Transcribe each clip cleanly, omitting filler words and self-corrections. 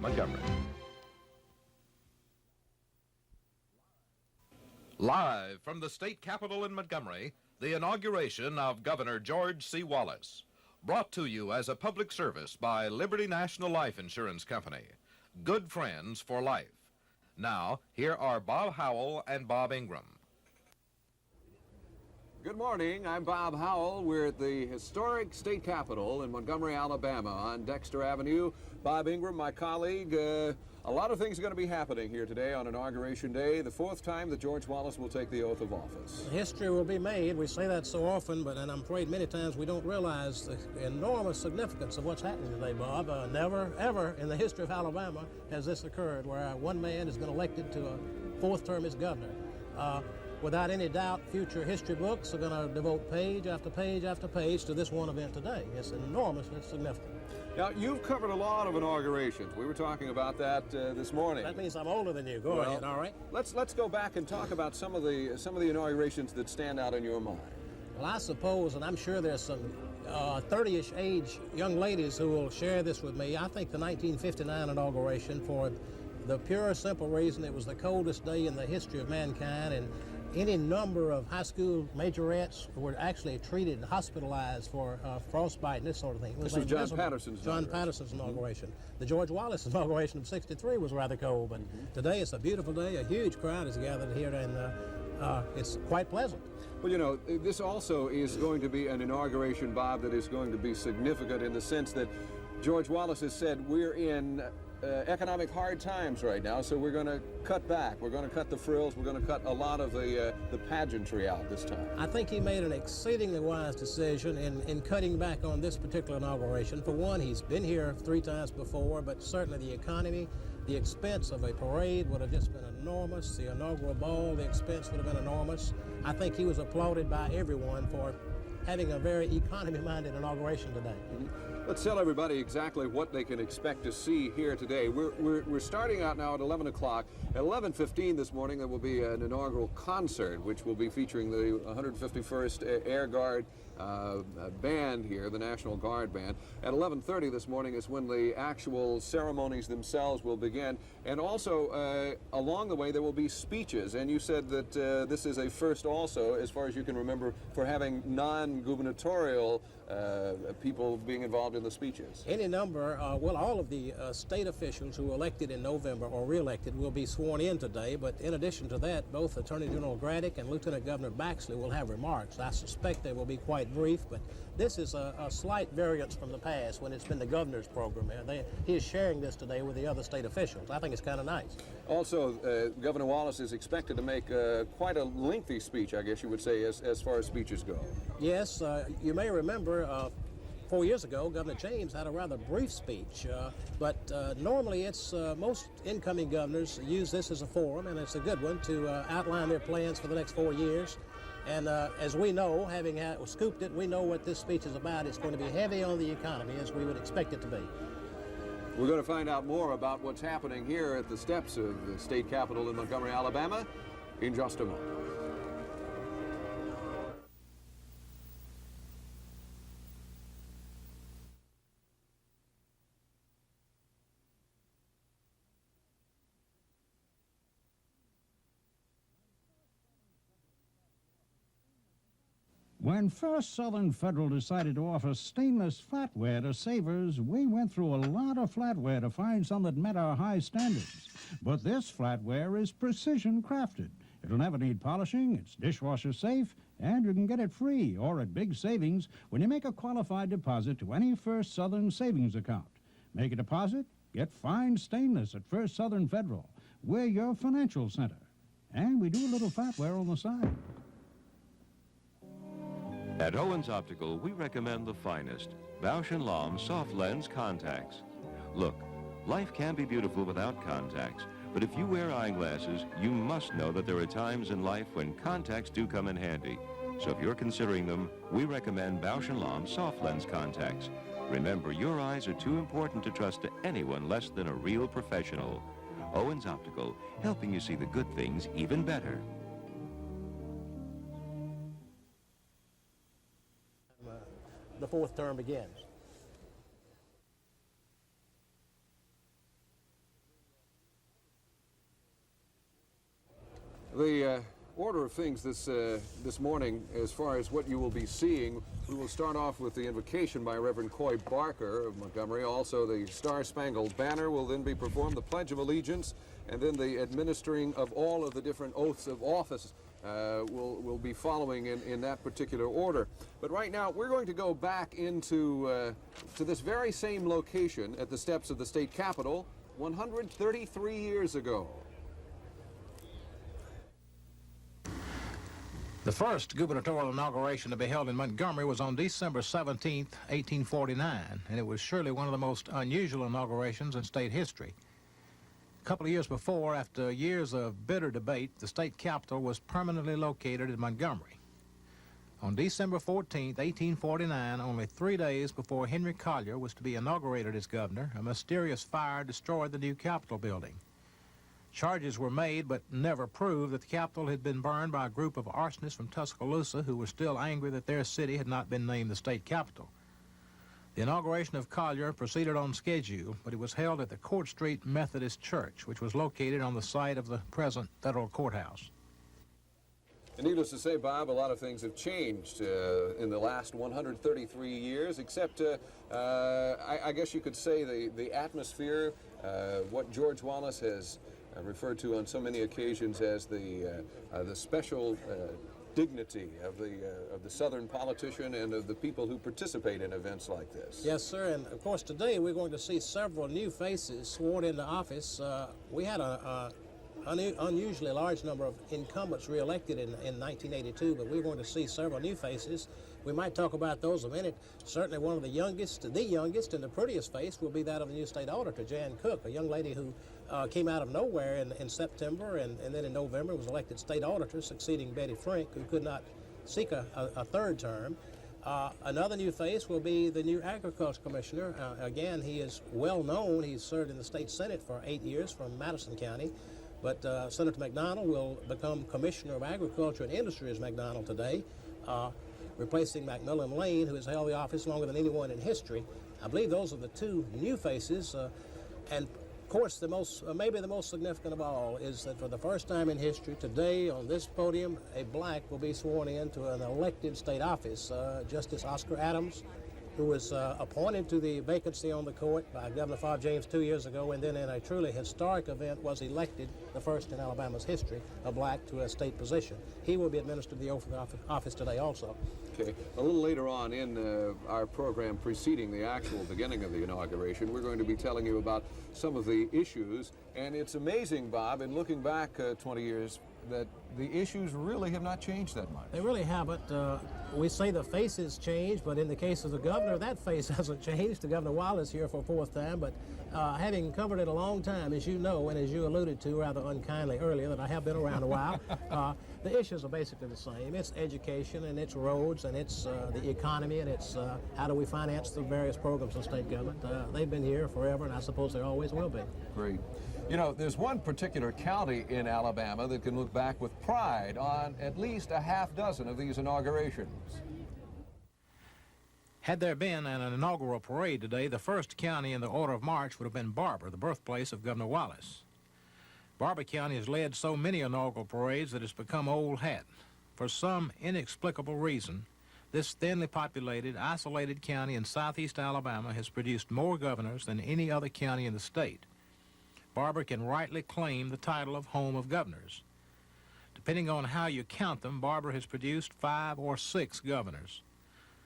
Montgomery. Live from the state capitol in Montgomery, the inauguration of Governor George C. Wallace. Brought to you as a public service by Liberty National Life Insurance Company. Good friends for life. Now, here are Bob Howell and Bob Ingram. Good morning, I'm Bob Howell. We're at the historic state capitol in Montgomery, Alabama on Dexter Avenue. Bob Ingram, my colleague. A lot of things are going to be happening here today on Inauguration Day, the fourth time that George Wallace will take the oath of office. History will be made. We say that so often, and I'm afraid many times we don't realize the enormous significance of what's happening today, Bob. Never, ever in the history of Alabama has this occurred, where one man has been elected to a fourth term as governor. Without any doubt, future history books are going to devote page after page after page to this one event today. It's enormously significant. Now, you've covered a lot of inaugurations. We were talking about that this morning. That means I'm older than you. Go ahead, all right? Let's go back and talk about some of the inaugurations that stand out in your mind. Well, I suppose, and I'm sure there's some 30-ish age young ladies who will share this with me. I think the 1959 inauguration, for the pure, simple reason it was the coldest day in the history of mankind, and any number of high school majorettes were actually treated and hospitalized for frostbite and this sort of thing. This was John Patterson's inauguration. The George Wallace inauguration of '63 was rather cold, but today it's a beautiful day. A huge crowd is gathered here, and it's quite pleasant. Well, you know, this also is going to be an inauguration, Bob, that is going to be significant in the sense that George Wallace has said we're in economic hard times right now, so we're going to cut back. We're going to cut the frills. We're going to cut a lot of the pageantry out this time. I think he made an exceedingly wise decision in cutting back on this particular inauguration. For one, he's been here 3 times before, but certainly the economy, the expense of a parade would have just been enormous. The inaugural ball, the expense would have been enormous. I think he was applauded by everyone for having a very economy-minded inauguration today. Let's tell everybody exactly what they can expect to see here today. We're starting out now at 11 o'clock. At 11:15 this morning, there will be an inaugural concert, which will be featuring the 151st Air Guard band here, the National Guard band. At 11:30 this morning is when the actual ceremonies themselves will begin. And also, along the way, there will be speeches. And you said that this is a first also, as far as you can remember, for having non-gubernatorial people being involved in the speeches. Any number, well, all of the state officials who were elected in November or re-elected will be sworn in today, but in addition to that, both Attorney General Braddock and Lieutenant Governor Baxley will have remarks. I suspect they will be quite brief, but this is a slight variance from the past when it's been the governor's program. He is sharing this today with the other state officials. I think it's kind of nice. Also, Governor Wallace is expected to make quite a lengthy speech, I guess you would say, as far as speeches go. Yes, you may remember 4 years ago, Governor James had a rather brief speech, but normally it's most incoming governors use this as a forum, and it's a good one to outline their plans for the next 4 years. And as we know, having scooped it, we know what this speech is about. It's going to be heavy on the economy, as we would expect it to be. We're going to find out more about what's happening here at the steps of the state capitol in Montgomery, Alabama, in just a moment. When First Southern Federal decided to offer stainless flatware to savers, we went through a lot of flatware to find some that met our high standards. But this flatware is precision crafted. It'll never need polishing, it's dishwasher safe, and you can get it free or at big savings when you make a qualified deposit to any First Southern savings account. Make a deposit, get fine stainless at First Southern Federal. We're your financial center. And we do a little flatware on the side. At Owens Optical, we recommend the finest Bausch & Lomb soft lens contacts. Look, life can be beautiful without contacts, but if you wear eyeglasses, you must know that there are times in life when contacts do come in handy. So if you're considering them, we recommend Bausch & Lomb soft lens contacts. Remember, your eyes are too important to trust to anyone less than a real professional. Owens Optical, helping you see the good things even better. The fourth term begins. The order of things this morning, as far as what you will be seeing, we will start off with the invocation by Reverend Coy Barker of Montgomery. Also, the Star-Spangled Banner will then be performed, the Pledge of Allegiance, and then the administering of all of the different oaths of office will be following in that particular order. But right now, we're going to go back into to this very same location at the steps of the state capitol 133 years ago. The first gubernatorial inauguration to be held in Montgomery was on December 17, 1849, and it was surely one of the most unusual inaugurations in state history. A couple of years before, after years of bitter debate, the state capitol was permanently located in Montgomery. On December 14, 1849, only 3 days before Henry Collier was to be inaugurated as governor, a mysterious fire destroyed the new Capitol building. Charges were made but never proved that the Capitol had been burned by a group of arsonists from Tuscaloosa who were still angry that their city had not been named the state capital. The inauguration of Collier proceeded on schedule, but it was held at the Court Street Methodist Church, which was located on the site of the present federal courthouse. And needless to say, Bob, a lot of things have changed in the last 133 years, except I guess you could say the atmosphere, what George Wallace has referred to on so many occasions as the special dignity of the Southern politician and of the people who participate in events like this. Yes, sir, and of course today we're going to see several new faces sworn into office. We had an unusually large number of incumbents reelected in 1982, but we're going to see several new faces. We might talk about those a minute. Certainly one of the youngest and the prettiest face will be that of the new state auditor, Jan Cook, a young lady who came out of nowhere in September and then in November was elected state auditor, succeeding Betty Frank, who could not seek a third term. Another new face will be the new agriculture commissioner. Again, he is well known. He's served in the state senate for 8 years from Madison County. But Senator McDonald will become Commissioner of Agriculture and Industry as McDonald today, replacing Macmillan Lane, who has held the office longer than anyone in history. I believe those are the two new faces. And of course, maybe the most significant of all is that for the first time in history, today on this podium, a black will be sworn into an elected state office. Justice Oscar Adams, who was appointed to the vacancy on the court by Governor Favre James 2 years ago, and then in a truly historic event was elected, the first in Alabama's history, a black to a state position. He will be administered the oath of office today also. Okay, a little later on in our program preceding the actual beginning of the inauguration, we're going to be telling you about some of the issues, and it's amazing, Bob, in looking back 20 years, that the issues really have not changed that much. They really haven't. We say the faces change, but in the case of the governor, that face hasn't changed. The Governor Wallace here for a fourth time, but having covered it a long time, as you know, and as you alluded to rather unkindly earlier, that I have been around a while, the issues are basically the same. It's education, and it's roads, and it's the economy, and it's how do we finance the various programs of state government. They've been here forever, and I suppose they always will be. Great. You know, there's one particular county in Alabama that can look back with pride on at least a half dozen of these inaugurations. Had there been an inaugural parade today, the first county in the order of march would have been Barber, the birthplace of Governor Wallace. Barber County has led so many inaugural parades that it's become old hat. For some inexplicable reason, this thinly populated, isolated county in southeast Alabama has produced more governors than any other county in the state. Barber can rightly claim the title of home of governors. Depending on how you count them, Barber has produced 5 or 6 governors.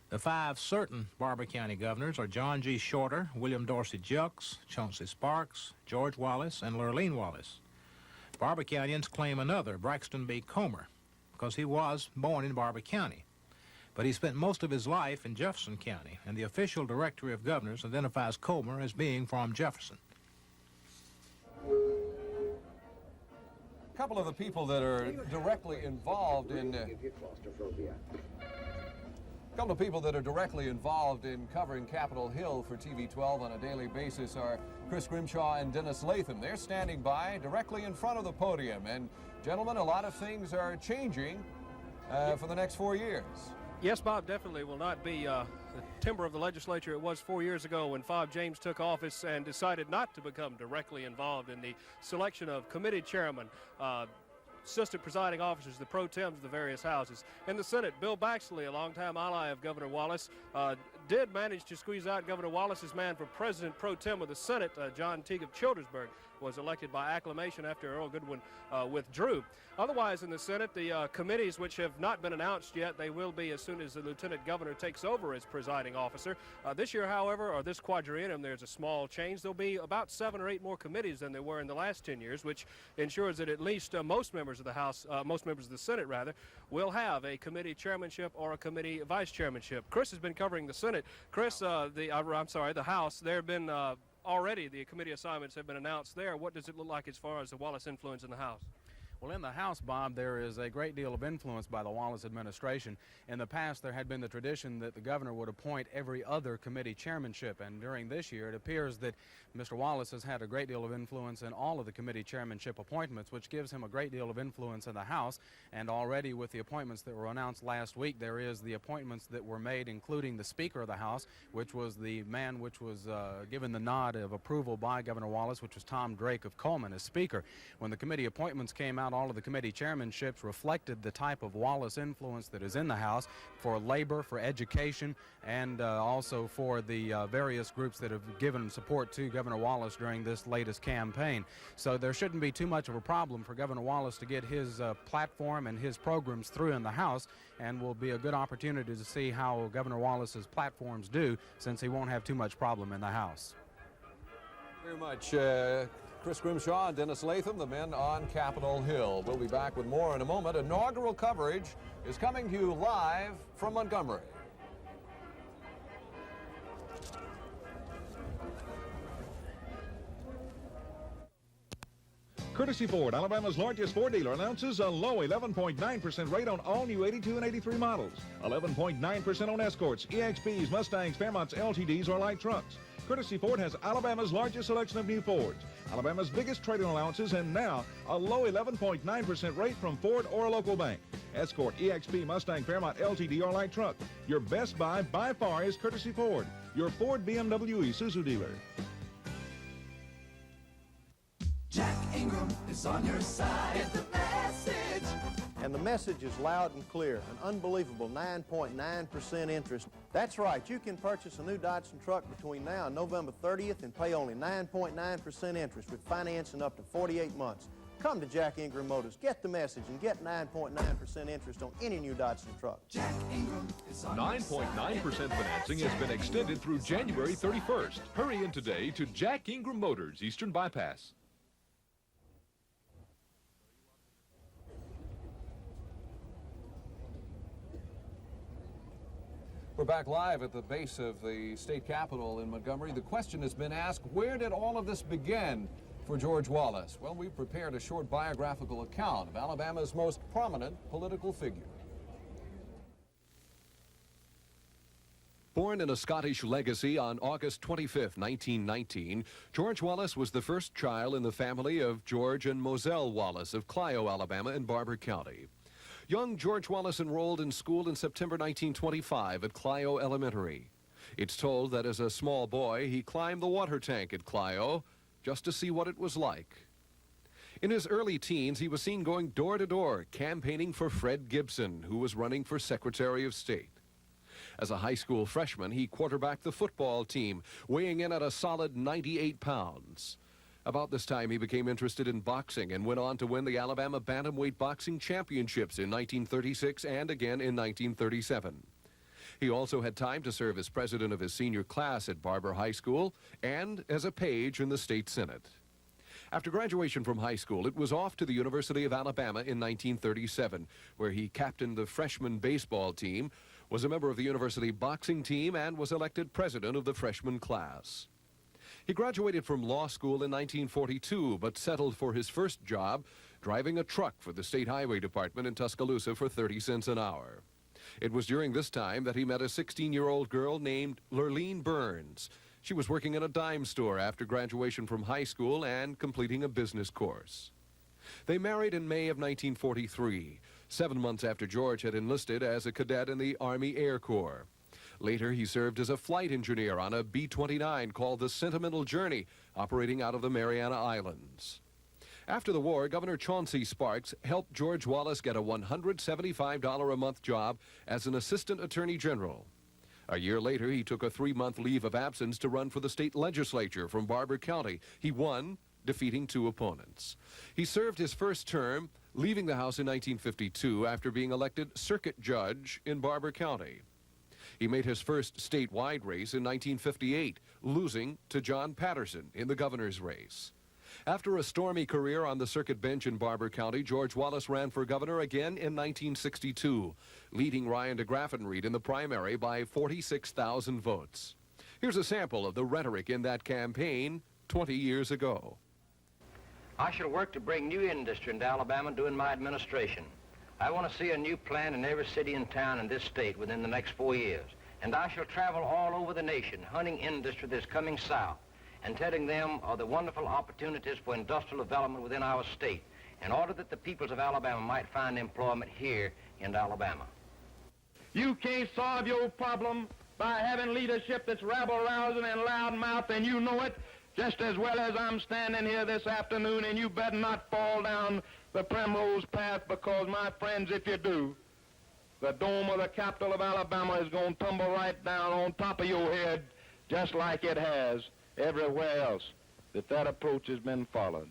The 5 certain Barber County governors are John G. Shorter, William Dorsey Jukes, Chauncey Sparks, George Wallace, and Lurleen Wallace. Barber Countyans claim another, Braxton B. Comer, because he was born in Barber County. But he spent most of his life in Jefferson County, and the official directory of governors identifies Comer as being from Jefferson. A couple of the people that are directly involved in covering Capitol Hill for TV 12 on a daily basis are Chris Grimshaw and Dennis Latham. They're standing by directly in front of the podium. And gentlemen, a lot of things are changing for the next 4 years. Yes, Bob, definitely will not be the timber of the legislature it was 4 years ago when Favre James took office and decided not to become directly involved in the selection of committee chairmen. assistant presiding officers, the pro tems of the various houses. In the Senate, Bill Baxley, a longtime ally of Governor Wallace, did manage to squeeze out Governor Wallace's man for president pro tem of the Senate, John Teague of Childersburg, was elected by acclamation after Earl Goodwin withdrew. Otherwise, in the Senate, the committees which have not been announced yet, they will be as soon as the lieutenant governor takes over as presiding officer. This year, however, or this quadriennium, there's a small change. There'll be about 7 or 8 more committees than there were in the last 10 years, which ensures that at least most members of the House, most members of the Senate, rather, will have a committee chairmanship or a committee vice chairmanship. Chris has been covering the Senate. Chris, the House. There have been already the committee assignments have been announced there. What does it look like as far as the Wallace influence in the House? Well, in the House, Bob, there is a great deal of influence by the Wallace administration. In the past, there had been the tradition that the governor would appoint every other committee chairmanship, and during this year, it appears that Mr. Wallace has had a great deal of influence in all of the committee chairmanship appointments, which gives him a great deal of influence in the House. And already with the appointments that were announced last week, there is the appointments that were made, including the Speaker of the House, which was the man which was given the nod of approval by Governor Wallace, which was Tom Drake of Coleman as Speaker. When the committee appointments came out, all of the committee chairmanships reflected the type of Wallace influence that is in the House for labor, for education, and also for the various groups that have given support to Governor Wallace during this latest campaign. So there shouldn't be too much of a problem for Governor Wallace to get his platform and his programs through in the House, and will be a good opportunity to see how Governor Wallace's platforms do, since he won't have too much problem in the House. Very much. Chris Grimshaw and Dennis Latham, the men on Capitol Hill. We'll be back with more in a moment. Inaugural coverage is coming to you live from Montgomery. Courtesy Ford, Alabama's largest Ford dealer, announces a low 11.9% rate on all new 82 and 83 models. 11.9% on Escorts, EXPs, Mustangs, Fairmonts, LTDs, or light trucks. Courtesy Ford has Alabama's largest selection of new Fords, Alabama's biggest trade-in allowances, and now a low 11.9% rate from Ford or a local bank. Escort, EXP, Mustang, Fairmont, LTD, or light truck. Your best buy by far is Courtesy Ford, your Ford, BMW, Isuzu dealer. Jack Ingram is on your side. Get the message. And the message is loud and clear. An unbelievable 9.9% interest. That's right. You can purchase a new Datsun truck between now and November 30th and pay only 9.9% interest with financing up to 48 months. Come to Jack Ingram Motors. Get the message and get 9.9% interest on any new Datsun truck. Jack Ingram is on 9.9% financing has been extended through January 31st. Hurry in today to Jack Ingram Motors, Eastern Bypass. We're back live at the base of the state capitol in Montgomery. The question has been asked, where did all of this begin for George Wallace? Well, we've prepared a short biographical account of Alabama's most prominent political figure. Born in a Scottish legacy on August 25, 1919, George Wallace was the first child in the family of George and Moselle Wallace of Clio, Alabama, in Barber County. Young George Wallace enrolled in school in September 1925 at Clio Elementary. It's told that as a small boy, he climbed the water tank at Clio just to see what it was like. In his early teens, he was seen going door to door, campaigning for Fred Gibson, who was running for Secretary of State. As a high school freshman, he quarterbacked the football team, weighing in at a solid 98 pounds. About this time, he became interested in boxing and went on to win the Alabama Bantamweight Boxing Championships in 1936 and again in 1937. He also had time to serve as president of his senior class at Barber High School and as a page in the state senate. After graduation from high school, it was off to the University of Alabama in 1937, where he captained the freshman baseball team, was a member of the university boxing team, and was elected president of the freshman class. He graduated from law school in 1942, but settled for his first job driving a truck for the State Highway Department in Tuscaloosa for 30 cents an hour. It was during this time that he met a 16-year-old girl named Lurleen Burns. She was working in a dime store after graduation from high school and completing a business course. They married in May of 1943, 7 months after George had enlisted as a cadet in the Army Air Corps. Later, he served as a flight engineer on a B-29 called the Sentimental Journey, operating out of the Mariana Islands. After the war, Governor Chauncey Sparks helped George Wallace get a $175 a month job as an assistant attorney general. A year later, he took a 3-month leave of absence to run for the state legislature from Barber County. He won, defeating 2 opponents. He served his first term, leaving the House in 1952 after being elected circuit judge in Barber County. He made his first statewide race in 1958, losing to John Patterson in the governor's race. After a stormy career on the circuit bench in Barber County, George Wallace ran for governor again in 1962, leading Ryan DeGraffenreid in the primary by 46,000 votes. Here's a sample of the rhetoric in that campaign 20 years ago. I shall work to bring new industry into Alabama during my administration. I want to see a new plant in every city and town in this state within the next 4 years. And I shall travel all over the nation hunting industry that's coming south and telling them of the wonderful opportunities for industrial development within our state in order that the peoples of Alabama might find employment here in Alabama. You can't solve your problem by having leadership that's rabble-rousing and loud-mouthed, and you know it just as well as I'm standing here this afternoon, and you better not fall down the primrose path, because, my friends, if you do, the dome of the capital of Alabama is going to tumble right down on top of your head just like it has everywhere else that approach has been followed.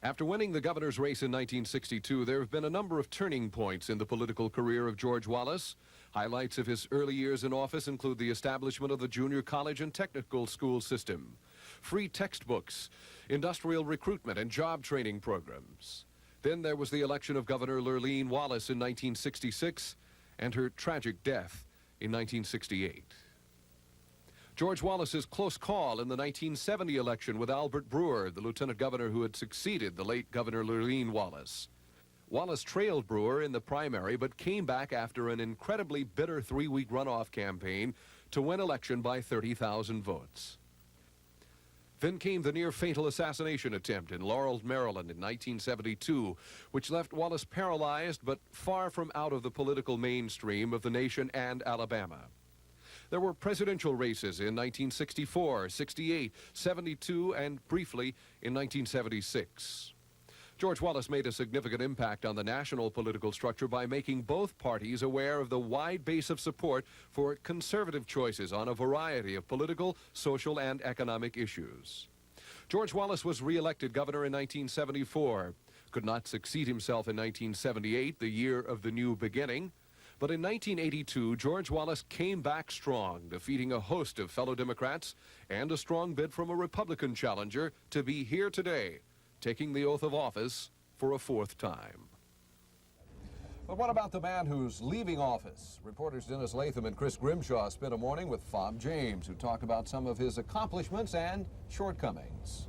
After winning the governor's race in 1962, there have been a number of turning points in the political career of George Wallace. Highlights of his early years in office include the establishment of the junior college and technical school system, free textbooks, industrial recruitment and job training programs. Then there was the election of Governor Lurleen Wallace in 1966 and her tragic death in 1968. George Wallace's close call in the 1970 election with Albert Brewer, the lieutenant governor who had succeeded the late Governor Lurleen Wallace. Wallace trailed Brewer in the primary, but came back after an incredibly bitter 3-week runoff campaign to win election by 30,000 votes. Then came the near-fatal assassination attempt in Laurel, Maryland in 1972, which left Wallace paralyzed but far from out of the political mainstream of the nation and Alabama. There were presidential races in 1964, 68, 72, and briefly in 1976. George Wallace made a significant impact on the national political structure by making both parties aware of the wide base of support for conservative choices on a variety of political, social, and economic issues. George Wallace was re-elected governor in 1974, could not succeed himself in 1978, the year of the new beginning. But in 1982, George Wallace came back strong, defeating a host of fellow Democrats and a strong bid from a Republican challenger to be here today, taking the oath of office for a 4th time. But what about the man who's leaving office? Reporters Dennis Latham and Chris Grimshaw spent a morning with Fob James, who talked about some of his accomplishments and shortcomings.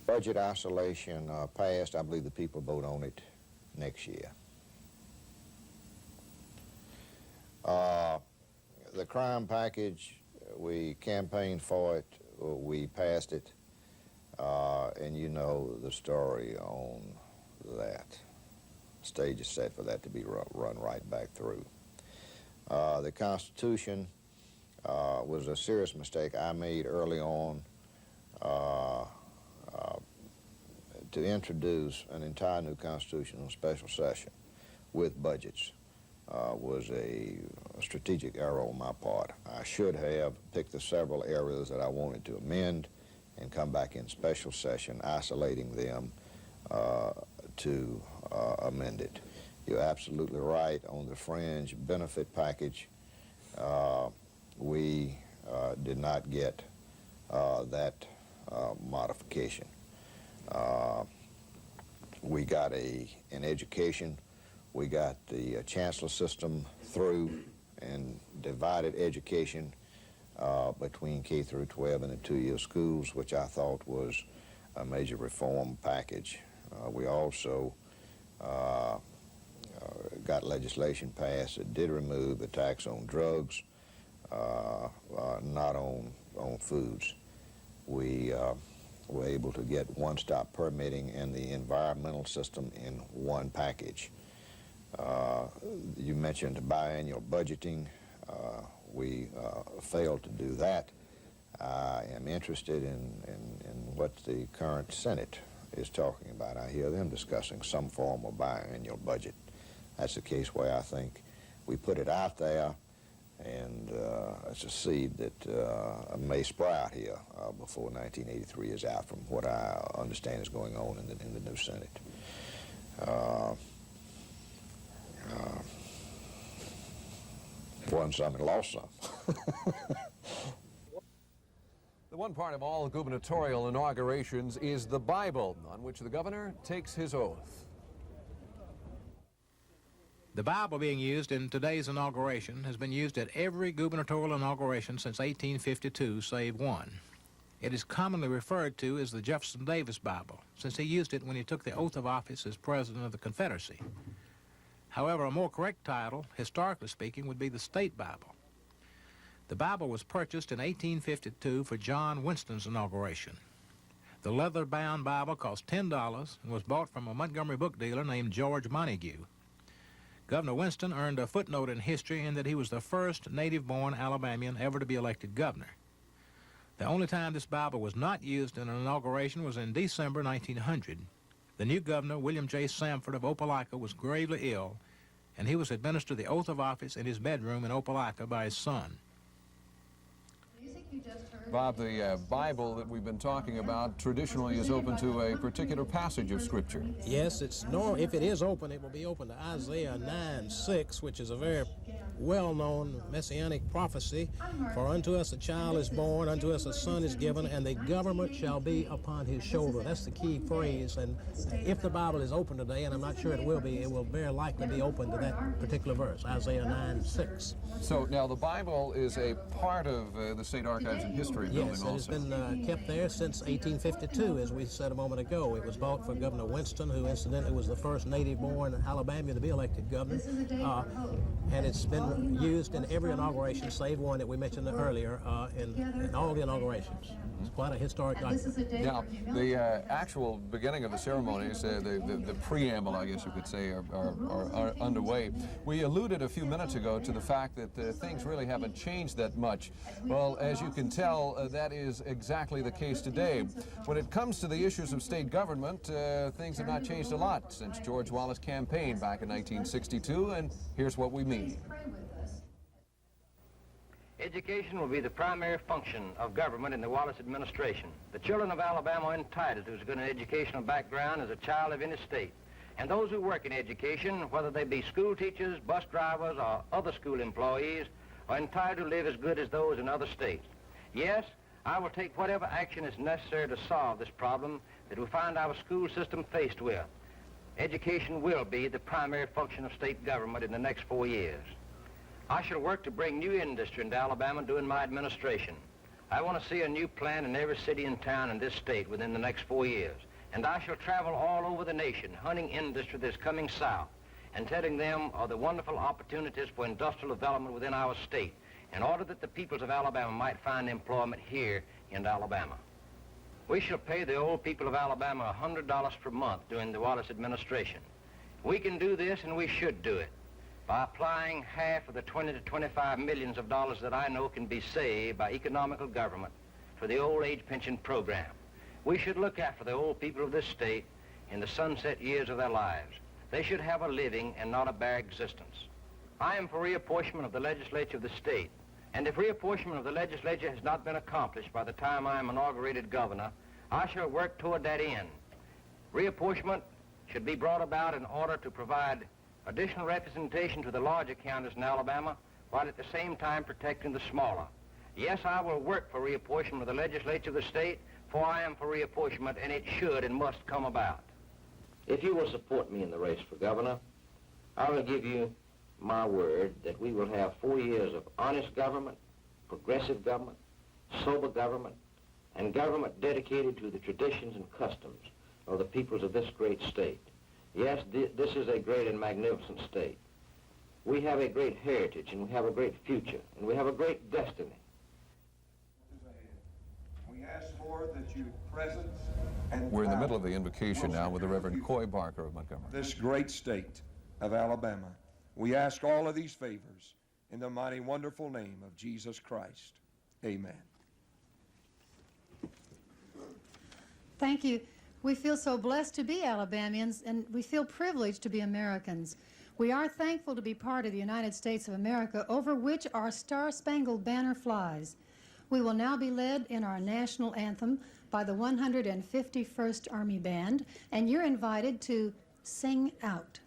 Budget isolation passed. I believe the people vote on it next year. The crime package, we campaigned for it, we passed it, and you know the story on that. Stage is set for that to be run right back through. The Constitution was a serious mistake I made early on. To introduce an entire new constitutional special session with budgets was a strategic error on my part. I should have picked the several areas that I wanted to amend and come back in special session, isolating them to amend it. You're absolutely right on the fringe benefit package. We did not get that modification. We got in education, we got the chancellor system through and divided education between K through 12 and the 2-year schools, which I thought was a major reform package. We also got legislation passed that did remove the tax on drugs, not on foods. We were able to get one-stop permitting and the environmental system in one package. You mentioned biannual budgeting. We failed to do that. I am interested in what the current Senate is talking about. I hear them discussing some form of biannual budget. That's the case where I think we put it out there, and it's a seed that may sprout here before 1983 is out, from what I understand is going on in the new Senate. Won some and lost some. The one part of all gubernatorial inaugurations is the Bible, on which the governor takes his oath. The Bible being used in today's inauguration has been used at every gubernatorial inauguration since 1852, save one. It is commonly referred to as the Jefferson Davis Bible, since he used it when he took the oath of office as President of the Confederacy. However, a more correct title, historically speaking, would be the State Bible. The Bible was purchased in 1852 for John Winston's inauguration. The leather-bound Bible cost $10 and was bought from a Montgomery book dealer named George Montague. Governor Winston earned a footnote in history in that he was the first native-born Alabamian ever to be elected governor. The only time this Bible was not used in an inauguration was in December 1900. The new governor, William J. Samford of Opelika, was gravely ill, and he was administered the oath of office in his bedroom in Opelika by his son. Bob, the Bible that we've been talking about traditionally is open to a particular passage of Scripture. Yes, it's normal. If it is open, it will be open to Isaiah 9:6, which is a very well-known messianic prophecy. For unto us a child is born, unto us a son is given, and the government shall be upon his shoulder. That's the key phrase. And if the Bible is open today, and I'm not sure it will be, it will very likely be open to that particular verse, Isaiah 9:6. So now the Bible is a part of the State Archives and History building yes, also. Yes, it has been kept there since 1852, as we said a moment ago. It was bought for Governor Winston, who incidentally was the first native-born Alabamian to be elected governor. And it's been used in every inauguration, save one that we mentioned earlier, in all the inaugurations. It's quite a historic document. Now, the actual beginning of the ceremonies, the preamble, I guess you could say, are underway. We alluded a few minutes ago to the fact that things really haven't changed that much. Well, as you can tell, that is exactly the case today. When it comes to the issues of state government, things have not changed a lot since George Wallace campaigned back in 1962, and here's what we mean. Education will be the primary function of government in the Wallace administration. The children of Alabama are entitled to as good an educational background as a child of any state. And those who work in education, whether they be school teachers, bus drivers, or other school employees, are entitled to live as good as those in other states. Yes, I will take whatever action is necessary to solve this problem that we find our school system faced with. Education will be the primary function of state government in the next 4 years. I shall work to bring new industry into Alabama during my administration. I want to see a new plant in every city and town in this state within the next 4 years. And I shall travel all over the nation hunting industry that's coming south and telling them of the wonderful opportunities for industrial development within our state in order that the peoples of Alabama might find employment here in Alabama. We shall pay the old people of Alabama $100 per month during the Wallace administration. We can do this, and we should do it, by applying half of the 20 to 25 millions of dollars that I know can be saved by economical government for the old age pension program. We should look after the old people of this state in the sunset years of their lives. They should have a living and not a bare existence. I am for reapportionment of the legislature of the state, and if reapportionment of the legislature has not been accomplished by the time I am inaugurated governor, I shall work toward that end. Reapportionment should be brought about in order to provide additional representation to the larger counties in Alabama, while at the same time protecting the smaller. Yes, I will work for reapportionment of the legislature of the state, for I am for reapportionment, and it should and must come about. If you will support me in the race for governor, I will give you my word that we will have 4 years of honest government, progressive government, sober government, and government dedicated to the traditions and customs of the peoples of this great state. Yes, this is a great and magnificent state. We have a great heritage, and we have a great future, and we have a great destiny. We ask, Lord, that you presence and We're in the middle of the invocation now with the Reverend Coy Barker of Montgomery. this great state of Alabama. We ask all of these favors in the mighty, wonderful name of Jesus Christ. Amen. Thank you. We feel so blessed to be Alabamians, and we feel privileged to be Americans. We are thankful to be part of the United States of America, over which our star-spangled banner flies. We will now be led in our national anthem by the 151st Army Band, and you're invited to sing out.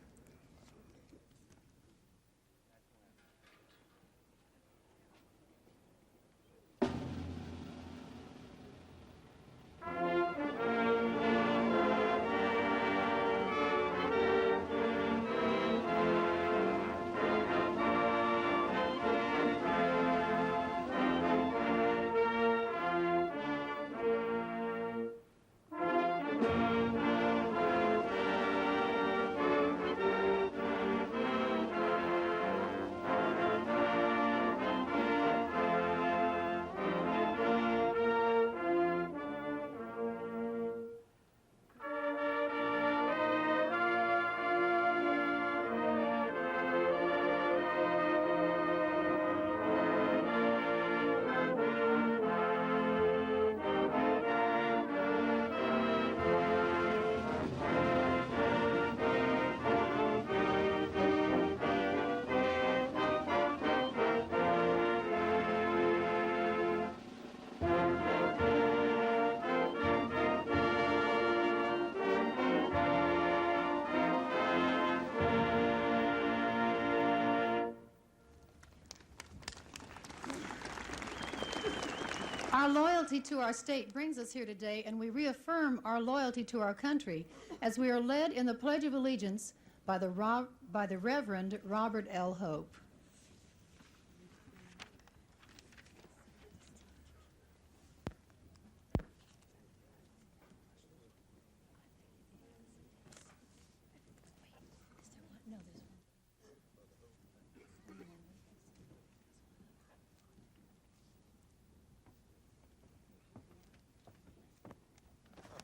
Our loyalty to our state brings us here today, and we reaffirm our loyalty to our country as we are led in the Pledge of Allegiance by the Reverend Robert L. Hope.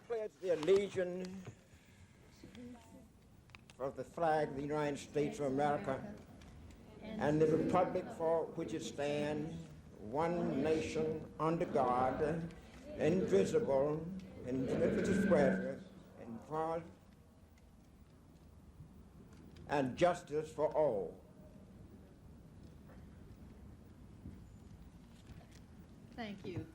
Pledge the allegiance of the flag of the United States of America and the republic for which it stands, one nation under God, indivisible, and with its square, and for and justice for all. Thank you.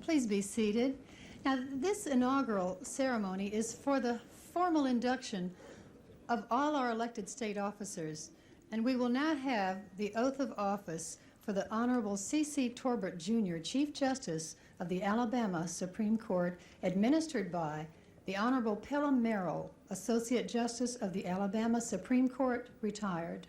Please be seated. Now, this inaugural ceremony is for the formal induction of all our elected state officers, and we will now have the oath of office for the Honorable C.C. Torbert, Jr., Chief Justice of the Alabama Supreme Court, administered by the Honorable Pelham Merrill, Associate Justice of the Alabama Supreme Court, retired.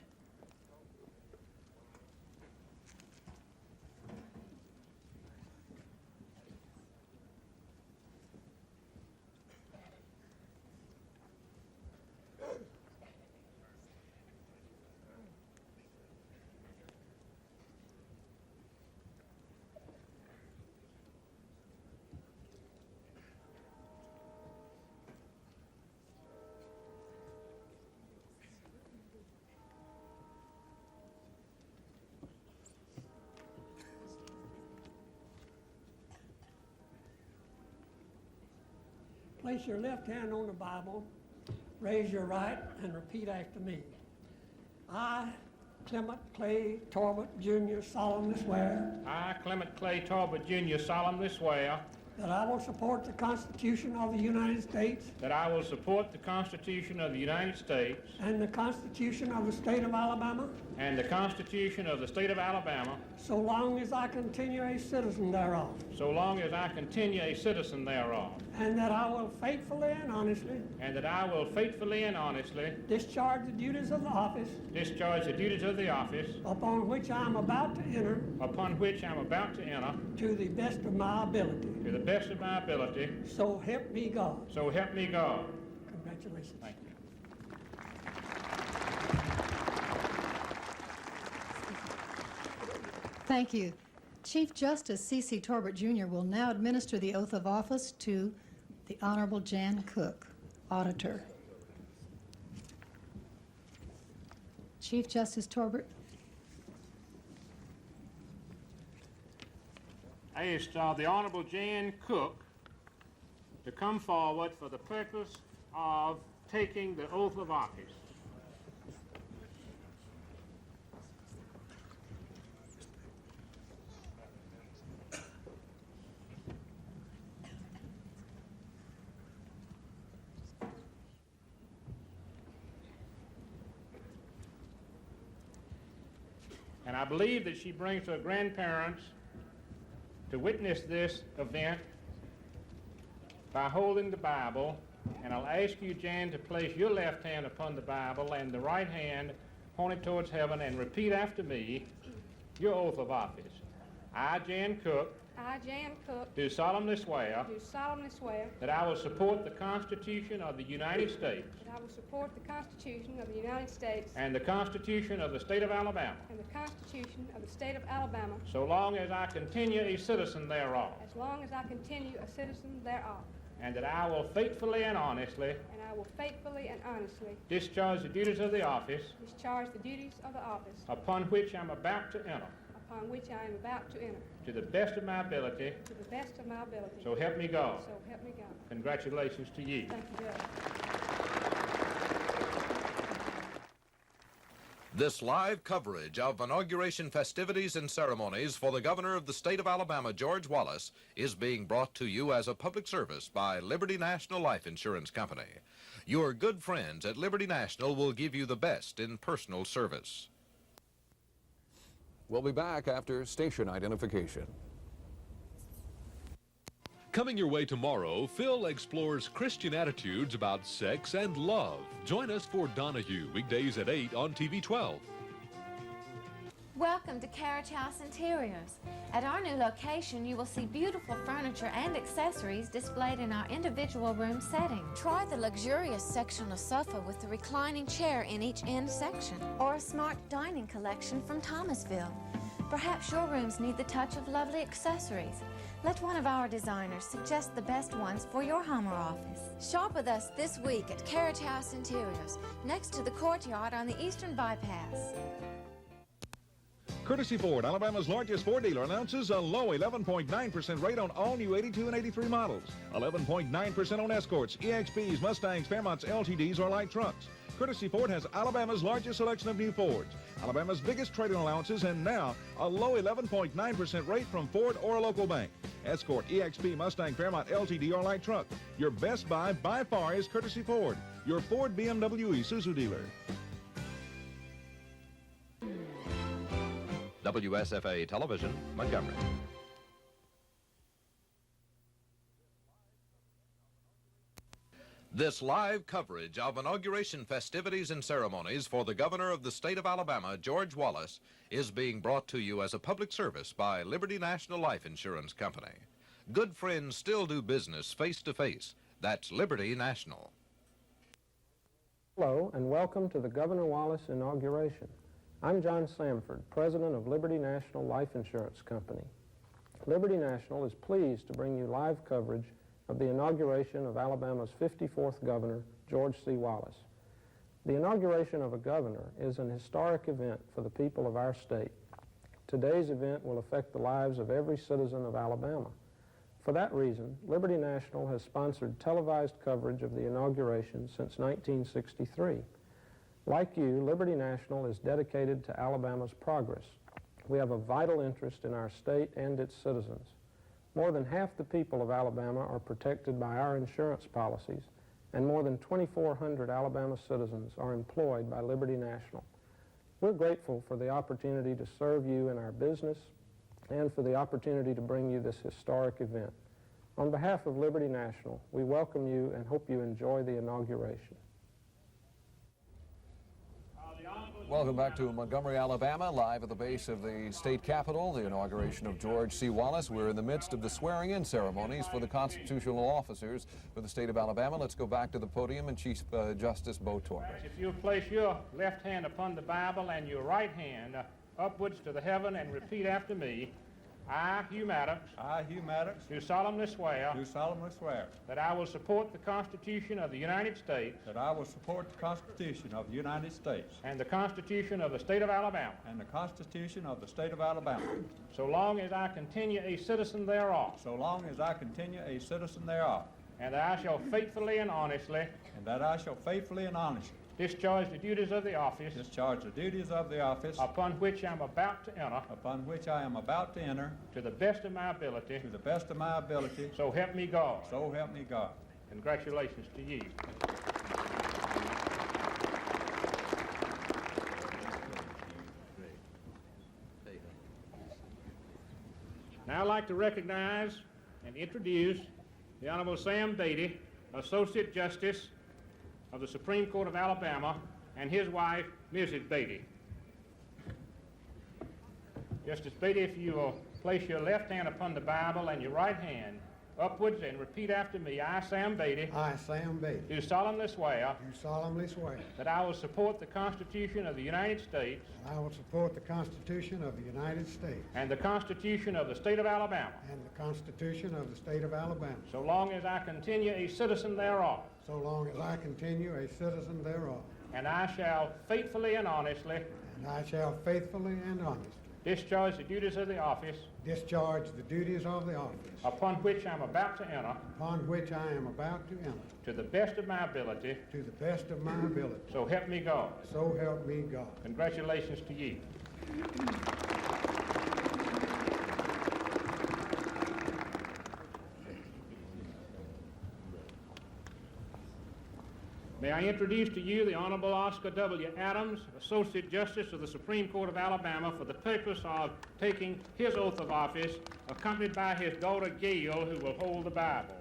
Place your left hand on the Bible, raise your right, and repeat after me. I, Clement Clay Torbert, Jr., solemnly swear. I, Clement Clay Torbert, Jr., solemnly swear. That I will support the Constitution of the United States. That I will support the Constitution of the United States. And the Constitution of the State of Alabama. And the Constitution of the State of Alabama. So long as I continue a citizen thereof. So long as I continue a citizen thereof. And that I will faithfully and honestly. And that I will faithfully and honestly. Discharge the duties of the office. Discharge the duties of the office. Upon which I am about to enter. Upon which I am about to enter. To the best of my ability. To the best of my ability. So help me God. So help me God. Congratulations. Thank you. Thank you. Chief Justice C.C. Torbert, Jr. will now administer the oath of office to the Honorable Jan Cook, Auditor. Chief Justice Torbert. asked the Honorable Jan Cook to come forward for the purpose of taking the oath of office. And I believe that she brings her grandparents to witness this event by holding the Bible. And I'll ask you, Jan, to place your left hand upon the Bible and the right hand pointed towards heaven and repeat after me your oath of office. I, Jan Cook, I, Jan Cook, do solemnly swear do solemnly swear that I will support the Constitution of the United States that I will support the Constitution of the United States and the Constitution of the State of Alabama, and the Constitution of the State of Alabama, so long as I continue a citizen thereof, as long as I continue a citizen thereof, and that I will faithfully and honestly and I will faithfully and honestly discharge the duties of the office discharge the duties of the office upon which I'm about to enter, upon which I am about to enter, to the best of my ability, to the best of my ability. so help me God. So help me God. Congratulations to you. Thank you, Judge. This live coverage of inauguration festivities and ceremonies for the governor of the state of Alabama, George Wallace, is being brought to you as a public service by Liberty National Life Insurance Company. Your good friends at Liberty National will give you the best in personal service. We'll be back after station identification. Coming your way tomorrow, Phil explores Christian attitudes about sex and love. Join us for Donahue, weekdays at 8 on TV 12. Welcome to Carriage House Interiors. At our new location, you will see beautiful furniture and accessories displayed in our individual room setting. Try the luxurious sectional sofa with the reclining chair in each end section, or a smart dining collection from Thomasville. Perhaps your rooms need the touch of lovely accessories. Let one of our designers suggest the best ones for your home or office. Shop with us this week at Carriage House Interiors, next to the courtyard on the Eastern Bypass. Courtesy Ford, Alabama's largest Ford dealer, announces a low 11.9% rate on all new 82 and 83 models. 11.9% on Escorts, EXPs, Mustangs, Fairmonts, LTDs, or light trucks. Courtesy Ford has Alabama's largest selection of new Fords, Alabama's biggest trade-in allowances, and now a low 11.9% rate from Ford or a local bank. Escort, EXP, Mustang, Fairmont, LTD, or light truck. Your best buy by far is Courtesy Ford, your Ford, BMW, Isuzu dealer. WSFA Television, Montgomery. This live coverage of inauguration festivities and ceremonies for the governor of the state of Alabama, George Wallace, is being brought to you as a public service by Liberty National Life Insurance Company. Good friends still do business face-to-face. That's Liberty National. Hello, and welcome to the Governor Wallace inauguration. I'm John Samford, President of Liberty National Life Insurance Company. Liberty National is pleased to bring you live coverage of the inauguration of Alabama's 54th Governor, George C. Wallace. The inauguration of a governor is an historic event for the people of our state. Today's event will affect the lives of every citizen of Alabama. For that reason, Liberty National has sponsored televised coverage of the inauguration since 1963. Like you, Liberty National is dedicated to Alabama's progress. We have a vital interest in our state and its citizens. More than half the people of Alabama are protected by our insurance policies, and more than 2,400 Alabama citizens are employed by Liberty National. We're grateful for the opportunity to serve you in our business and for the opportunity to bring you this historic event. On behalf of Liberty National, we welcome you and hope you enjoy the inauguration. Welcome back to Montgomery, Alabama, live at the base of the state capitol, the inauguration of George C. Wallace. We're in the midst of the swearing-in ceremonies for the constitutional officers for the state of Alabama. Let's go back to the podium and Chief Justice Bo Torres. If you place your left hand upon the Bible and your right hand upwards to the heaven and repeat after me, I, Hugh Maddox, do solemnly swear that I will support the Constitution of the United States that I will support the Constitution of the United States and the Constitution of the State of Alabama, and the Constitution of the State of Alabama, so long as I continue a citizen thereof, so long as I continue a citizen thereof, and that I shall faithfully and honestly discharge the duties of the office upon which I am about to enter to the best of my ability, so help me God. So help me God. Congratulations to you. Now I'd like to recognize and introduce the Honorable Sam Beatty, Associate Justice of the Supreme Court of Alabama, and his wife, Mrs. Beatty. Justice Beatty, if you will place your left hand upon the Bible and your right hand upwards and repeat after me. I, Sam Beatty. I, Sam Beatty. Do solemnly swear. Do solemnly swear. That I will support the Constitution of the United States. I will support the Constitution of the United States. And the Constitution of the State of Alabama. And the Constitution of the State of Alabama. So long as I continue a citizen thereof. So long as I continue a citizen thereof. And I shall faithfully and honestly. And I shall faithfully and honestly. Discharge the duties of the office. Discharge the duties of the office. Upon which I am about to enter. Upon which I am about to enter. To the best of my ability. To the best of my ability. So help me God. So help me God. Congratulations to you. May I introduce to you the Honorable Oscar W. Adams, Associate Justice of the Supreme Court of Alabama, for the purpose of taking his oath of office, accompanied by his daughter Gail, who will hold the Bible.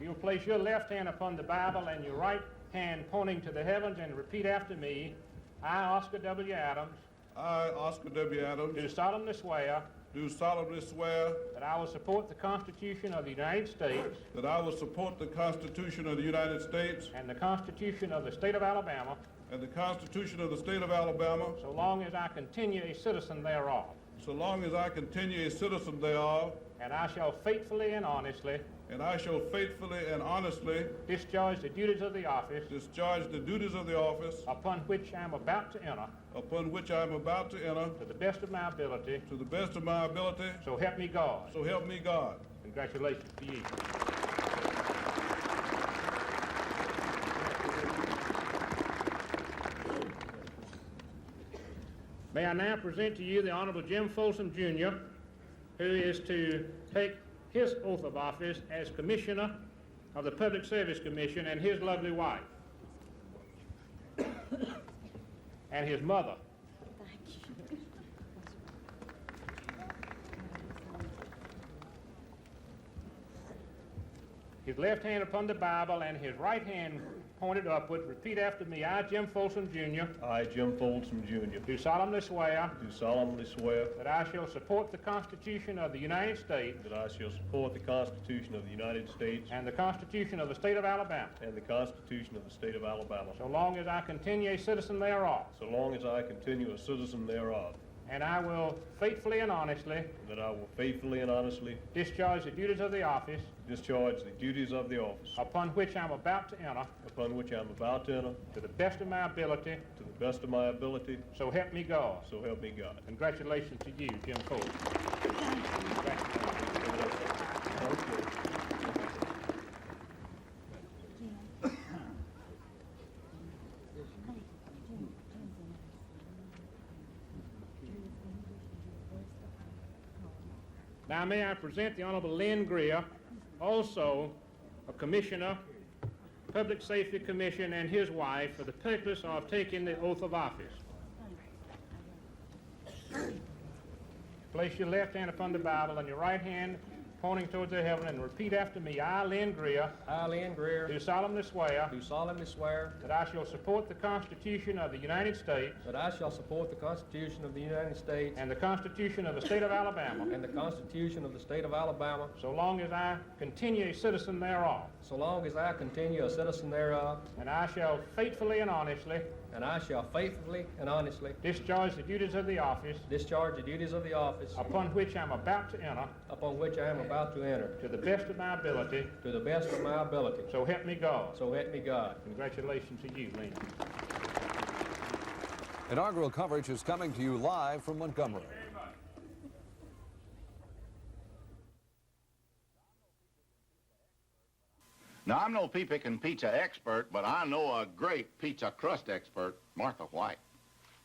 You'll place your left hand upon the Bible and your right hand pointing to the heavens and repeat after me. I, Oscar W. Adams. I, Oscar W. Adams. Do solemnly swear. Do solemnly swear that I will support the Constitution of the United States. That I will support the Constitution of the United States. And the Constitution of the State of Alabama. And the Constitution of the State of Alabama. So long as I continue a citizen thereof. So long as I continue a citizen thereof. And I shall faithfully and honestly. And I shall faithfully and honestly. Discharge the duties of the office. Discharge the duties of the office. Upon which I am about to enter. Upon which I am about to enter. To the best of my ability. To the best of my ability. So help me God. So help me God. Congratulations to you. May I now present to you the Honorable Jim Folsom, Jr., who is to take his oath of office as Commissioner of the Public Service Commission, and his lovely wife. And his mother. His left hand upon the Bible and his right hand pointed upward. Repeat after me. I, Jim Folsom, Jr. I, Jim Folsom, Jr. Do solemnly swear. Do solemnly swear. That I shall support the Constitution of the United States. That I shall support the Constitution of the United States. And the Constitution of the State of Alabama. And the Constitution of the State of Alabama. So long as I continue a citizen thereof. So long as I continue a citizen thereof. And I will faithfully and honestly. That I will faithfully and honestly. Discharge the duties of the office. Discharge the duties of the office. Upon which I am about to enter. Upon which I am about to enter. To the best of my ability. To the best of my ability. So help me God. So help me God. Congratulations to you, Jim Folsom. Now may I present the Honorable Lynn Greer, also a Commissioner, Public Safety Commission, and his wife, for the purpose of taking the oath of office. Place your left hand upon the Bible and your right hand pointing towards the heaven, and repeat after me. I, Lynn Greer. I, Lynn Greer. Do solemnly swear. Do solemnly swear. That I shall support the Constitution of the United States. That I shall support the Constitution of the United States. And the Constitution of the State of Alabama. And the Constitution of the State of Alabama. So long as I continue a citizen thereof. So long as I continue a citizen thereof. And I shall faithfully and honestly. and I shall faithfully and honestly discharge the duties of the office upon which I am about to enter to the best of my ability. So help me God. Congratulations to you, Lynn. Inaugural coverage is coming to you live from Montgomery. Now, I'm no pea-picking pizza expert, but I know a great pizza crust expert, Martha White.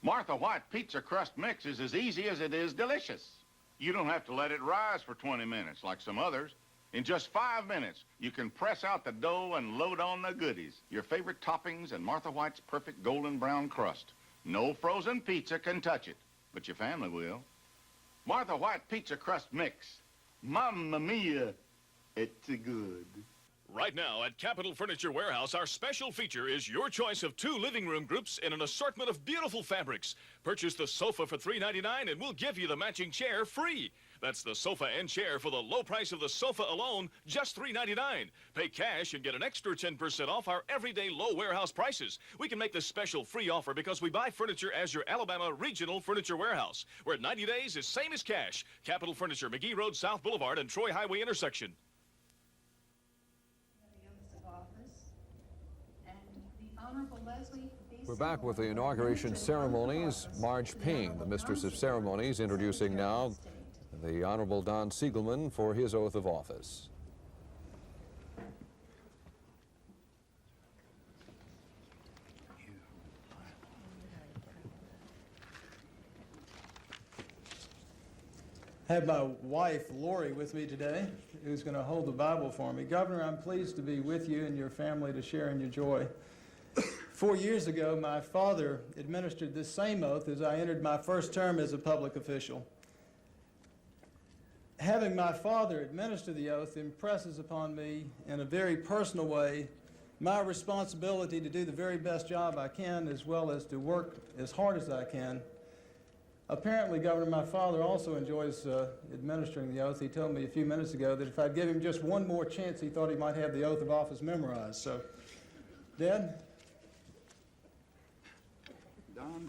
Martha White pizza crust mix is as easy as it is delicious. You don't have to let it rise for 20 minutes like some others. In just 5 minutes, you can press out the dough and load on the goodies, your favorite toppings and Martha White's perfect golden brown crust. No frozen pizza can touch it, but your family will. Martha White pizza crust mix. Mamma mia, it's good. Right now at Capitol Furniture Warehouse, our special feature is your choice of 2 living room groups in an assortment of beautiful fabrics. Purchase the sofa for $3.99 and we'll give you the matching chair free. That's the sofa and chair for the low price of the sofa alone, just $3.99. Pay cash and get an extra 10% off our everyday low warehouse prices. We can make this special free offer because we buy furniture as your Alabama Regional Furniture Warehouse, where 90 days is same as cash. Capitol Furniture, McGee Road, South Boulevard, and Troy Highway intersection. We're back with the inauguration ceremonies. Marge Payne, the Mistress of Ceremonies, introducing now the Honorable Don Siegelman for his oath of office. I have my wife, Lori, with me today, who's going to hold the Bible for me. Governor, I'm pleased to be with you and your family to share in your joy. 4 years ago, my father administered this same oath as I entered my first term as a public official. Having my father administer the oath impresses upon me in a very personal way my responsibility to do the very best job I can, as well as to work as hard as I can. Apparently, Governor, my father also enjoys administering the oath. He told me a few minutes ago that if I'd give him just one more chance, he thought he might have the oath of office memorized. So, Dad? Don,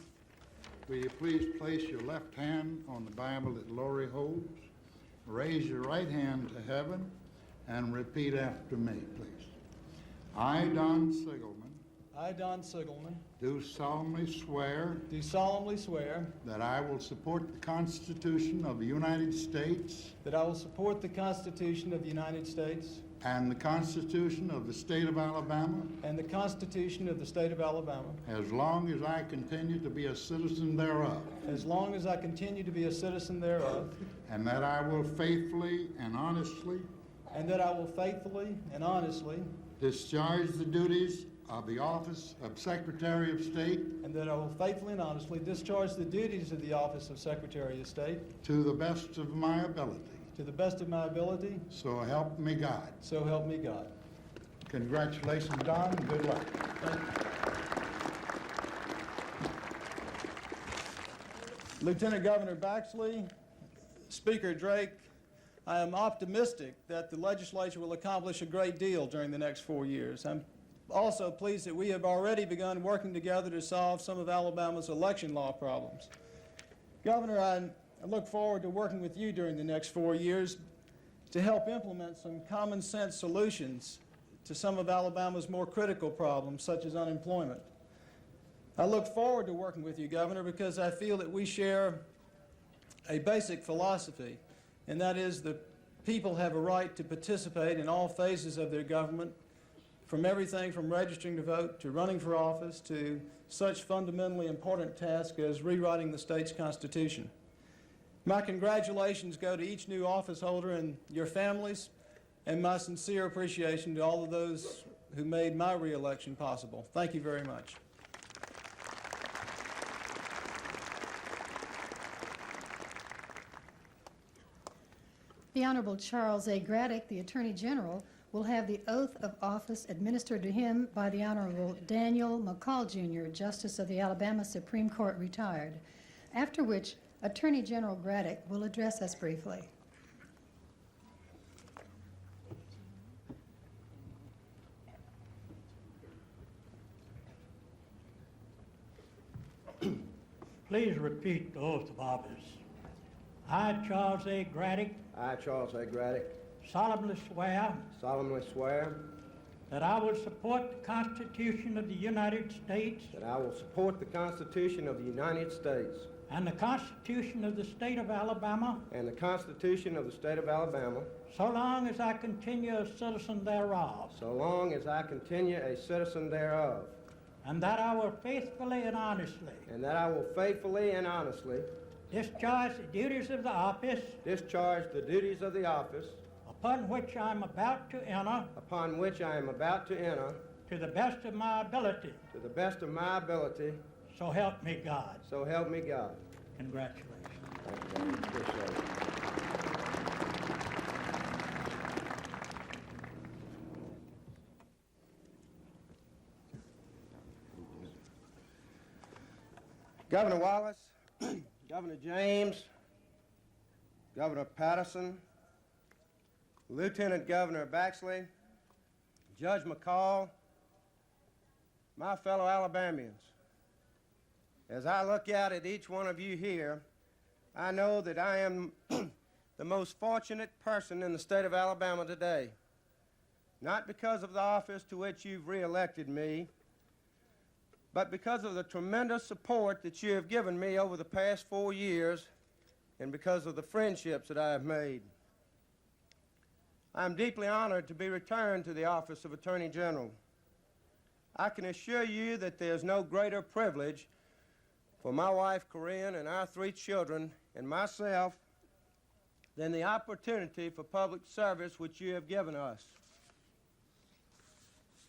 will you please place your left hand on the Bible that Lori holds? Raise your right hand to heaven and repeat after me, please. I, Don Siegelman, do solemnly swear that I will support the Constitution of the United States and the Constitution of the State of Alabama as long as I continue to be a citizen thereof. And that I will faithfully and honestly discharge the duties of the office of Secretary of State to the best of my ability. So help me God. Congratulations, Don, and good luck. Lieutenant Governor Baxley, Speaker Drake, I am optimistic that the legislature will accomplish a great deal during the next 4 years. I'm also pleased that we have already begun working together to solve some of Alabama's election law problems. Governor, I look forward to working with you during the next 4 years to help implement some common sense solutions to some of Alabama's more critical problems, such as unemployment. I look forward to working with you, Governor, because I feel that we share a basic philosophy, and that is that people have a right to participate in all phases of their government, from everything from registering to vote to running for office to such fundamentally important tasks as rewriting the state's constitution. My congratulations go to each new office holder and your families, and my sincere appreciation to all of those who made my re-election possible. Thank you very much. The Honorable Charles A. Graddick, the Attorney General, will have the oath of office administered to him by the Honorable Daniel McCall, Jr., Justice of the Alabama Supreme Court, retired, after which Attorney General Graddick will address us briefly. Please repeat the oath of office. I, Charles A. Graddick, I, Charles A. Graddick, solemnly swear solemnly swear that I will support the Constitution of the United States that I will support the Constitution of the United States and the Constitution of the State of Alabama, and the Constitution of the State of Alabama, so long as I continue a citizen thereof, so long as I continue a citizen thereof, and that I will faithfully and honestly and that I will faithfully and honestly discharge the duties of the office upon which I am about to enter to the best of my ability. So help me God. So help me God. Congratulations. Thank you, appreciate it. Governor Wallace, Governor James, Governor Patterson, Lieutenant Governor Baxley, Judge McCall, my fellow Alabamians, as I look out at each one of you here, I know that I am the most fortunate person in the state of Alabama today, not because of the office to which you've re-elected me, but because of the tremendous support that you have given me over the past 4 years and because of the friendships that I have made. I'm deeply honored to be returned to the office of Attorney General. I can assure you that there's no greater privilege for my wife, Corinne, and our 3 children and myself than the opportunity for public service which you have given us.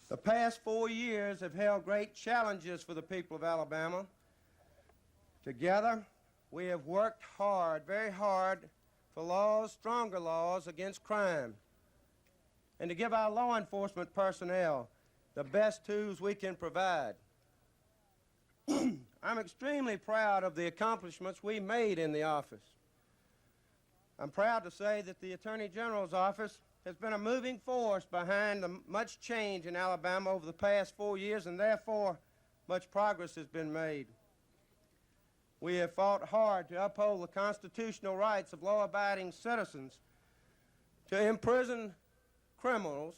The past 4 years have held great challenges for the people of Alabama. Together, we have worked hard, very hard, for laws, stronger laws against crime, and to give our law enforcement personnel the best tools we can provide. I'm extremely proud of the accomplishments we made in the office. I'm proud to say that the Attorney General's office has been a moving force behind the much change in Alabama over the past 4 years, and therefore much progress has been made. We have fought hard to uphold the constitutional rights of law-abiding citizens, to imprison criminals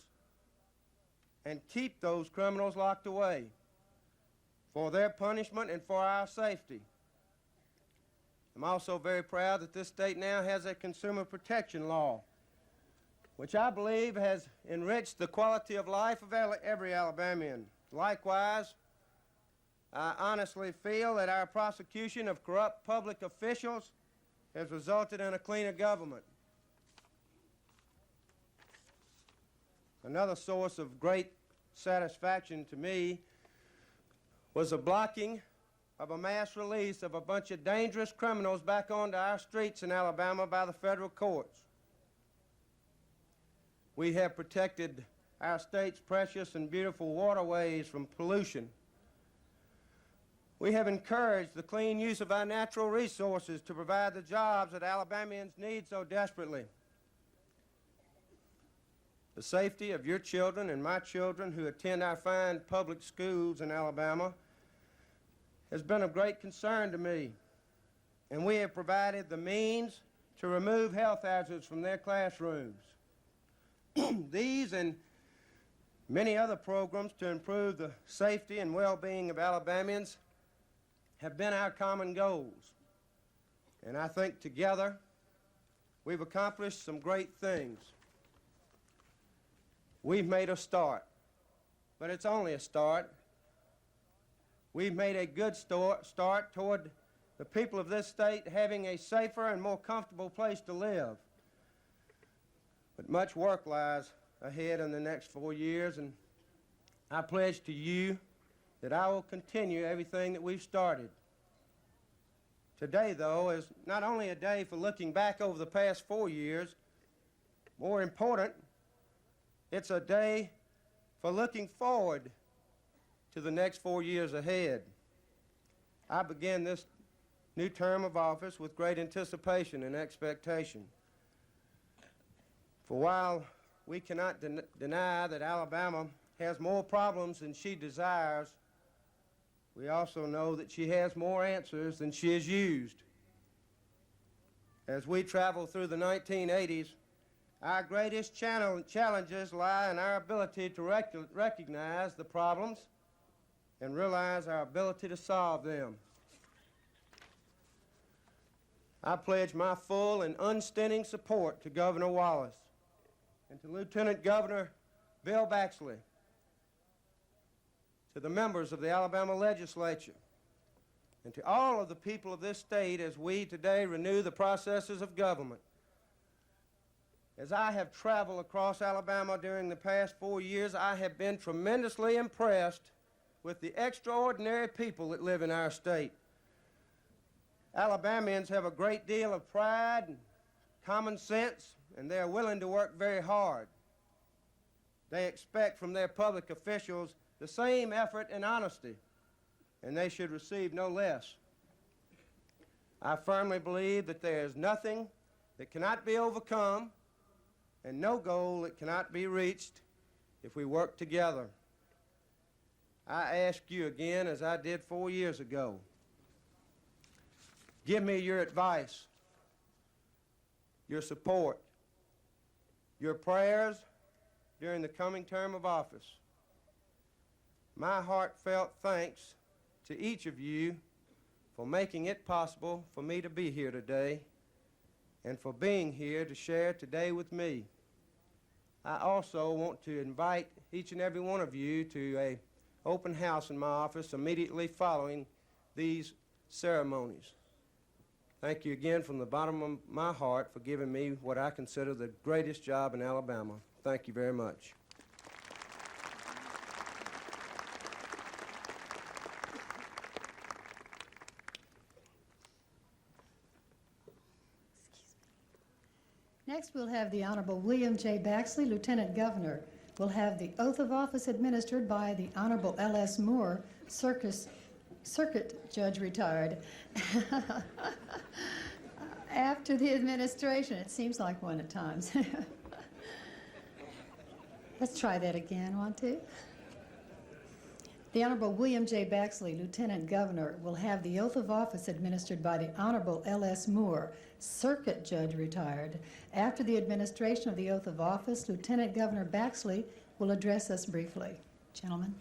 and keep those criminals locked away for their punishment and for our safety. I'm also very proud that this state now has a consumer protection law, which I believe has enriched the quality of life of every Alabamian. Likewise, I honestly feel that our prosecution of corrupt public officials has resulted in a cleaner government. Another source of great satisfaction to me was the blocking of a mass release of a bunch of dangerous criminals back onto our streets in Alabama by the federal courts. We have protected our state's precious and beautiful waterways from pollution. We have encouraged the clean use of our natural resources to provide the jobs that Alabamians need so desperately. The safety of your children and my children who attend our fine public schools in Alabama has been of great concern to me, and we have provided the means to remove health hazards from their classrooms. These and many other programs to improve the safety and well-being of Alabamians have been our common goals, and I think together we've accomplished some great things. We've made a start, but it's only a start. We've made a good start toward the people of this state having a safer and more comfortable place to live. But much work lies ahead in the next 4 years, and I pledge to you that I will continue everything that we've started. Today, though, is not only a day for looking back over the past 4 years, more important, it's a day for looking forward to the next 4 years ahead. I begin this new term of office with great anticipation and expectation. For while we cannot deny that Alabama has more problems than she desires, We also know that she has more answers than she has used. As we travel through the 1980s, our greatest challenges lie in our ability to recognize the problems and realize our ability to solve them. I pledge my full and unstinting support to Governor Wallace and to Lieutenant Governor Bill Baxley, to the members of the Alabama legislature, and to all of the people of this state as we today renew the processes of government. As I have traveled across Alabama during the past 4 years, I have been tremendously impressed with the extraordinary people that live in our state. Alabamians have a great deal of pride and common sense, and they are willing to work very hard. They expect from their public officials the same effort and honesty, and they should receive no less. I firmly believe that there is nothing that cannot be overcome and no goal that cannot be reached if we work together. I ask you again, as I did 4 years ago, give me your advice, your support, your prayers during the coming term of office. My heartfelt thanks to each of you for making it possible for me to be here today and for being here to share today with me. I also want to invite each and every one of you to an open house in my office immediately following these ceremonies. Thank you again from the bottom of my heart for giving me what I consider the greatest job in Alabama. Thank you very much. Next, we'll have the Honorable William J. Baxley, Lieutenant Governor. We'll have the oath of office administered by the Honorable L.S. Moore, Circuit Judge retired. After the administration, it seems like one at times. Let's try that again, want to? The Honorable William J. Baxley, Lieutenant Governor, will have the oath of office administered by the Honorable L.S. Moore, Circuit Judge retired. After the administration of the oath of office, Lieutenant Governor Baxley will address us briefly. Gentlemen.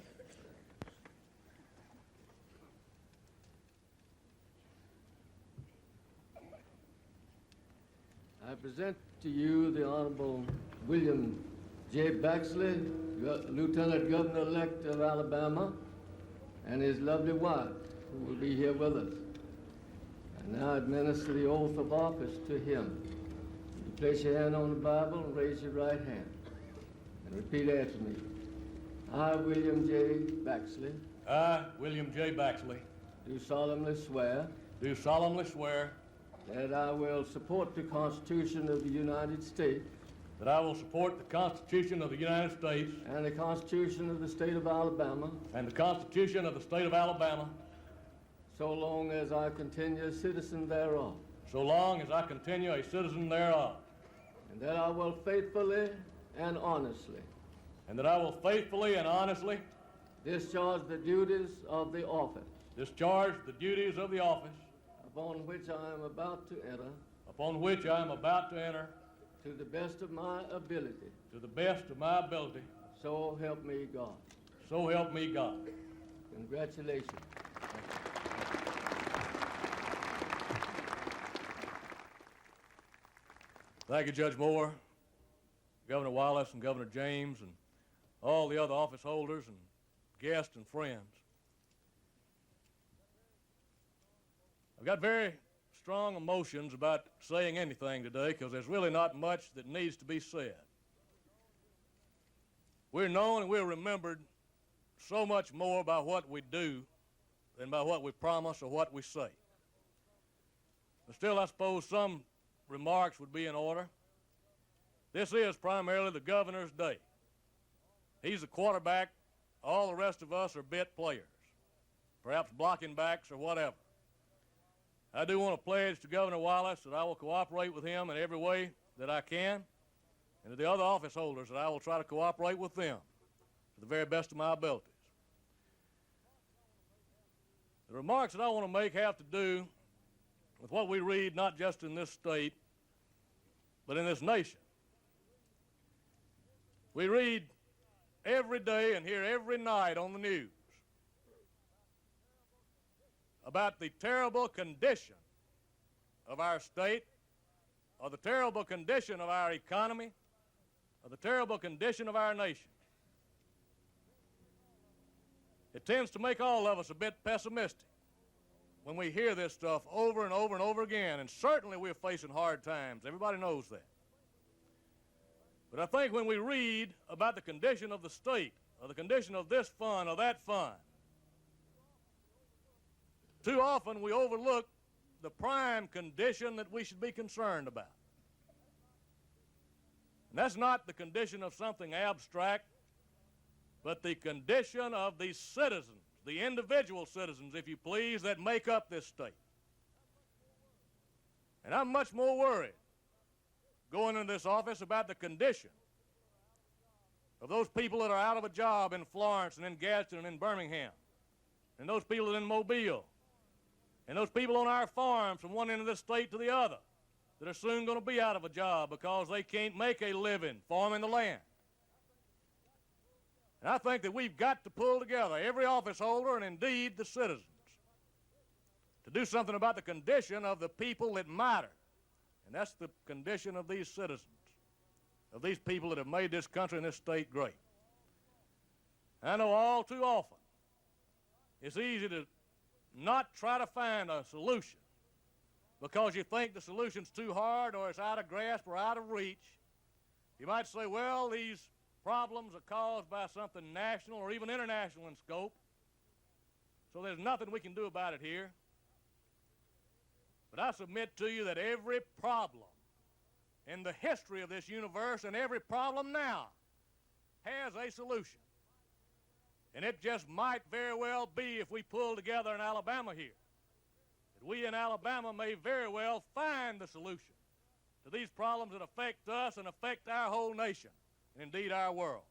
I present to you the Honorable William J. Baxley, Lieutenant Governor-elect of Alabama, and his lovely wife, who will be here with us. I now administer the oath of office to him. You place your hand on the Bible and raise your right hand, and repeat after me. I, William J. Baxley. I, William J. Baxley. Do solemnly swear. Do solemnly swear. That I will support the Constitution of the United States. That I will support the Constitution of the United States. And the Constitution of the State of Alabama. And the Constitution of the State of Alabama. So long as I continue a citizen thereof. So long as I continue a citizen thereof. And that I will faithfully and honestly. And that I will faithfully and honestly. Discharge the duties of the office. Discharge the duties of the office. Upon which I am about to enter. Upon which I am about to enter. To the best of my ability. To the best of my ability. So help me God. So help me God. Congratulations. Thank you, Judge Moore, Governor Wallace and Governor James, and all the other office holders and guests and friends. I've got very strong emotions about saying anything today because there's really not much that needs to be said. We're known and we're remembered so much more by what we do than by what we promise or what we say. But still, I suppose some remarks would be in order. This is primarily the governor's day. He's the quarterback. All the rest of us are bit players, perhaps blocking backs or whatever. I do want to pledge to Governor Wallace that I will cooperate with him in every way that I can, and to the other office holders that I will try to cooperate with them to the very best of my abilities. The remarks that I want to make have to do with what we read not just in this state, but in this nation. We read every day and hear every night on the news about the terrible condition of our state, or the terrible condition of our economy, or the terrible condition of our nation. It tends to make all of us a bit pessimistic when we hear this stuff over and over and over again, and certainly we're facing hard times. Everybody knows that. But I think when we read about the condition of the state, or the condition of this fund or that fund, too often we overlook the prime condition that we should be concerned about. And that's not the condition of something abstract, but the condition of the citizens, the individual citizens, if you please, that make up this state. And I'm much more worried going into this office about the condition of those people that are out of a job in Florence and in Gadsden and in Birmingham, and those people in Mobile, and those people on our farms from one end of this state to the other that are soon going to be out of a job because they can't make a living farming the land. And I think that we've got to pull together, every office holder and indeed the citizens, to do something about the condition of the people that matter. And that's the condition of these citizens, of these people that have made this country and this state great. I know all too often it's easy to not try to find a solution because you think the solution's too hard or it's out of grasp or out of reach. You might say, well, these problems are caused by something national or even international in scope, so there's nothing we can do about it here. But I submit to you that every problem in the history of this universe and every problem now has a solution. And it just might very well be, if we pull together in Alabama here, that we in Alabama may very well find the solution to these problems that affect us and affect our whole nation, and indeed our world.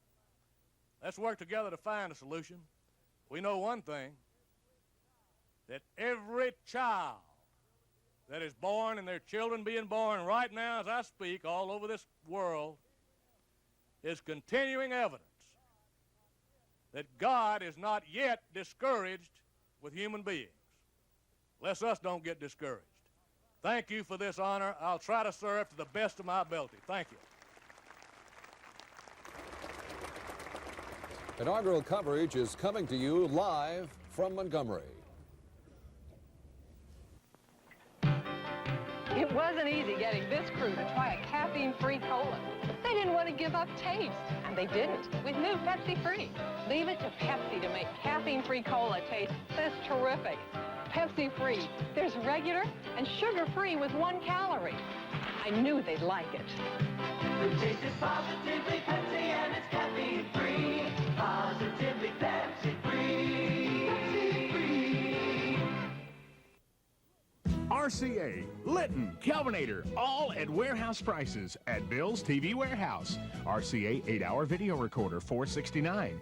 Let's work together to find a solution. We know one thing, that every child that is born and their children being born right now as I speak all over this world is continuing evidence that God is not yet discouraged with human beings, lest us don't get discouraged. Thank you for this honor. I'll try to serve to the best of my ability. Thank you. Inaugural coverage is coming to you live from Montgomery. It wasn't easy getting this crew to try a caffeine-free cola. They didn't want to give up taste, and they didn't with new Pepsi Free. Leave it to Pepsi to make caffeine-free cola taste this terrific. Pepsi Free. There's regular and sugar-free with 1 calorie. I knew they'd like it. The taste is positively Pepsi and it's caffeine-free. Positively Pepsi-free. Pepsi-free. RCA, Litton, Kelvinator, all at warehouse prices at Bill's TV Warehouse. RCA 8-hour video recorder, $469.